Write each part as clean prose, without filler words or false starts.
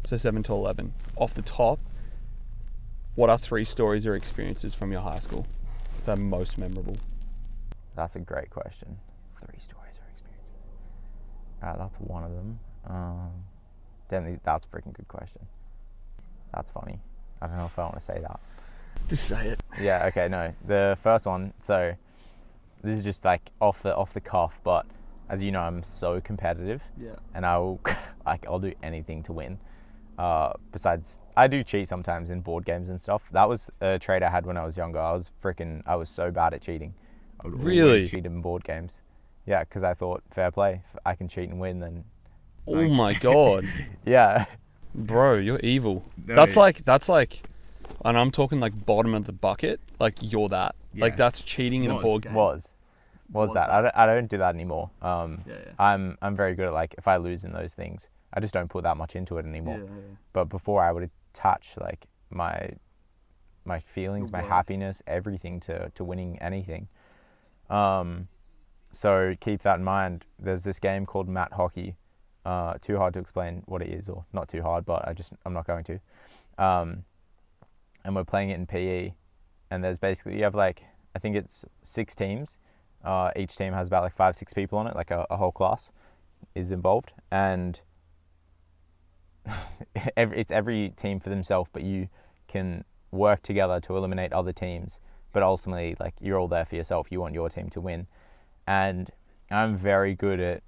So 7 to 11. Off the top, what are 3 stories or experiences from your high school that are most memorable? That's a great question. 3 stories or experiences. That's one of them. Damn, that's a freaking good question. That's funny. I don't know if I want to say that. Just say it. Yeah, okay, no. The first one, so this is just like off the cuff, but as you know, I'm so competitive. Yeah. And I'll do anything to win. Besides, I do cheat sometimes in board games and stuff. That was a trait I had when I was younger. I was so bad at cheating. I would always cheat in board games. Yeah, because I thought, fair play, if I can cheat and win, then... Oh my God. Yeah. Bro, you're evil. No, That's like, and I'm talking like bottom of the bucket, like you're that. Yeah. Like that's cheating in a board game. Was that. I don't do that anymore. Yeah. I'm very good at, like, if I lose in those things, I just don't put that much into it anymore. Yeah. But before, I would attach like my feelings, my happiness, everything to winning anything. So keep that in mind. There's this game called Mat Hockey. Too hard to explain what it is, or not too hard, but I'm not going to. And we're playing it in PE, and there's basically, you have like, I think it's 6 teams. Each team has about like 5-6 people on it, like a whole class is involved, and it's every team for themselves, but you can work together to eliminate other teams, but ultimately, like, you're all there for yourself. You want your team to win. And I'm very good at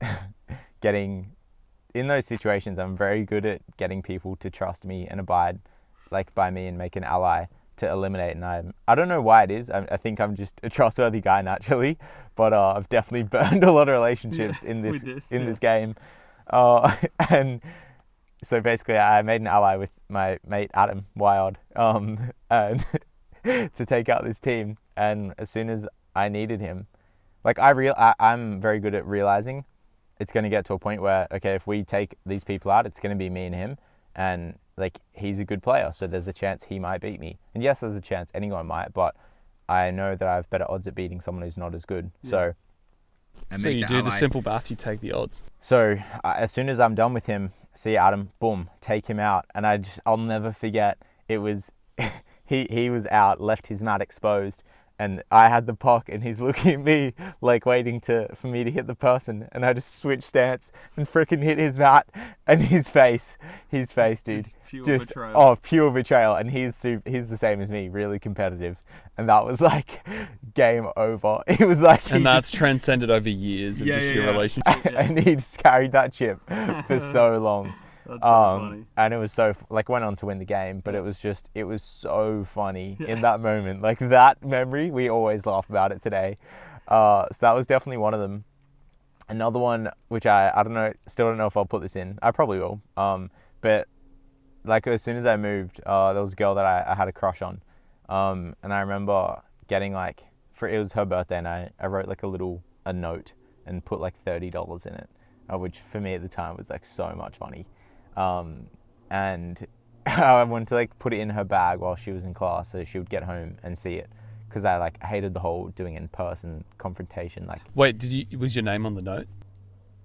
getting, in those situations, I'm very good at getting people to trust me and abide like by me and make an ally to eliminate. And I don't know why it is. I think I'm just a trustworthy guy naturally, but I've definitely burned a lot of relationships in this game. And so basically, I made an ally with my mate Adam Wild, and to take out this team. And as soon as I needed him, like, I'm very good at realizing it's going to get to a point where, okay, if we take these people out, it's going to be me and him, and like, he's a good player, so there's a chance he might beat me. And yes, there's a chance anyone might, but I know that I have better odds at beating someone who's not as good. Yeah. So you do the simple math, you take the odds. So as soon as I'm done with him, see Adam, boom, take him out. And I'll never forget, it was, he was out, left his mat exposed, and I had the puck, and he's looking at me like waiting for me to hit the person, and I just switched stance and freaking hit his mat, and his face, dude, pure betrayal. And he's the same as me, really competitive, and that was like game over. It was like, and that's transcended over years of your relationship. And he just carried that chip for so long. That's so funny. And it was went on to win the game, but it was so funny in that moment. Like, that memory, we always laugh about it today. So that was definitely one of them. Another one, which I don't know, still don't know if I'll put this in. I probably will. But like, as soon as I moved, there was a girl that I had a crush on. And I remember getting like, it was her birthday, and I wrote like a note and put like $30 in it, which for me at the time was like so much money. And I wanted to like put it in her bag while she was in class, so she would get home and see it, because I hated the whole doing in-person confrontation. Like, wait, was your name on the note?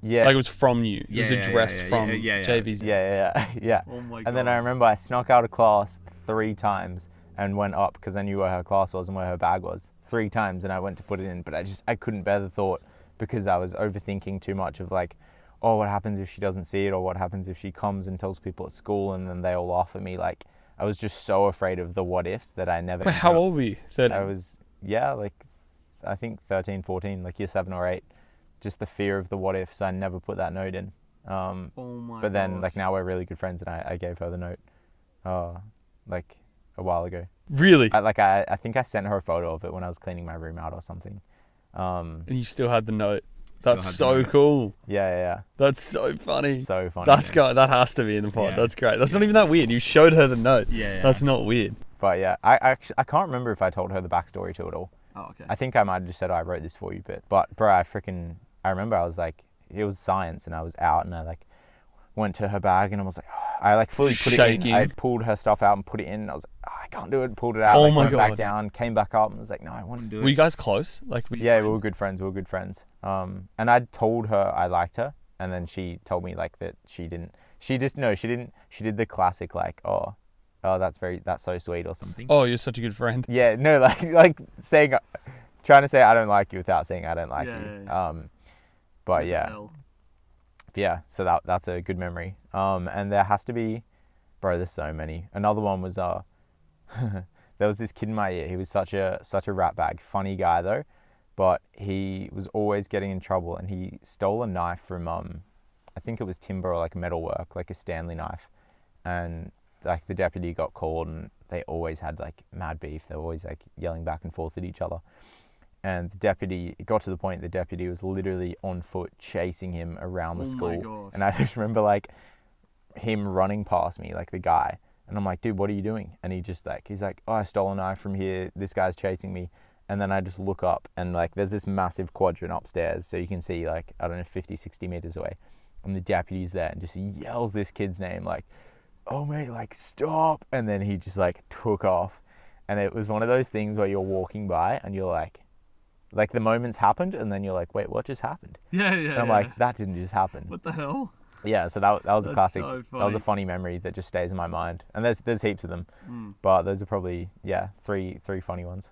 Yeah, like it was from you. It was addressed from JVZ. Yeah. Oh my God. And then I remember I snuck out of class 3 times and went up, because I knew where her class was and where her bag was 3 times, and I went to put it in, but I couldn't bear the thought, because I was overthinking too much of like, oh, what happens if she doesn't see it, or what happens if she comes and tells people at school and then they all laugh at me. Like, I was just so afraid of the what ifs that I never... But how old were you? 13? I was, like, I think 13, 14, like year 7 or 8. Just the fear of the what ifs. I never put that note in. But then, like, now we're really good friends, and I gave her the note, like, a while ago. Really? I think I sent her a photo of it when I was cleaning my room out or something. And you still had the note. That's so cool. Yeah. That's so funny. So funny. That has to be in the pod. Yeah. That's great. That's not even that weird. You showed her the note. Yeah. That's not weird. But yeah, I can't remember if I told her the backstory to it all. Oh, okay. I think I might have just said, I wrote this for you, but bro, I remember I was like, it was science, and I was out, and I like went to her bag, and I was like, I like fully put it in. I pulled her stuff out and put it in, and I was like, I can't do it. Pulled it out. Oh like, my went God. Back down, came back up, and was like, no, I want to do it. Were you guys close? Like, we were good friends. And I told her I liked her, and then she told me like that she She didn't. She did the classic like, oh, that's so sweet or something. Oh, you're such a good friend. Yeah, no, like saying, trying to say I don't like you without saying I don't like you. Yeah. But What the yeah. hell? Yeah, so that's a good memory. And there has to be, bro, there's so many. Another one was there was this kid in my year. He was such a rat bag, funny guy though, but he was always getting in trouble, and he stole a knife from I think it was timber or like metalwork, like a Stanley knife, and like the deputy got called, and they always had like mad beef. They were always like yelling back and forth at each other. And it got to the point the deputy was literally on foot chasing him around the school. My gosh. And I just remember like him running past me, like the guy. And I'm like, dude, what are you doing? And he's like, oh, I stole a knife from here. This guy's chasing me. And then I just look up, and like there's this massive quadrant upstairs. So you can see like, I don't know, 50, 60 meters away. And the deputy's there and just yells this kid's name like, oh mate, like stop. And then he just like took off. And it was one of those things where you're walking by and you're like the moment's happened, and then you're like, wait, what just happened? Yeah. And I'm like, that didn't just happen. What the hell? Yeah, so that was a That's classic. so That was a funny. funny memory that just stays in my mind. And there's heaps of them, Mm. but those are probably three funny ones.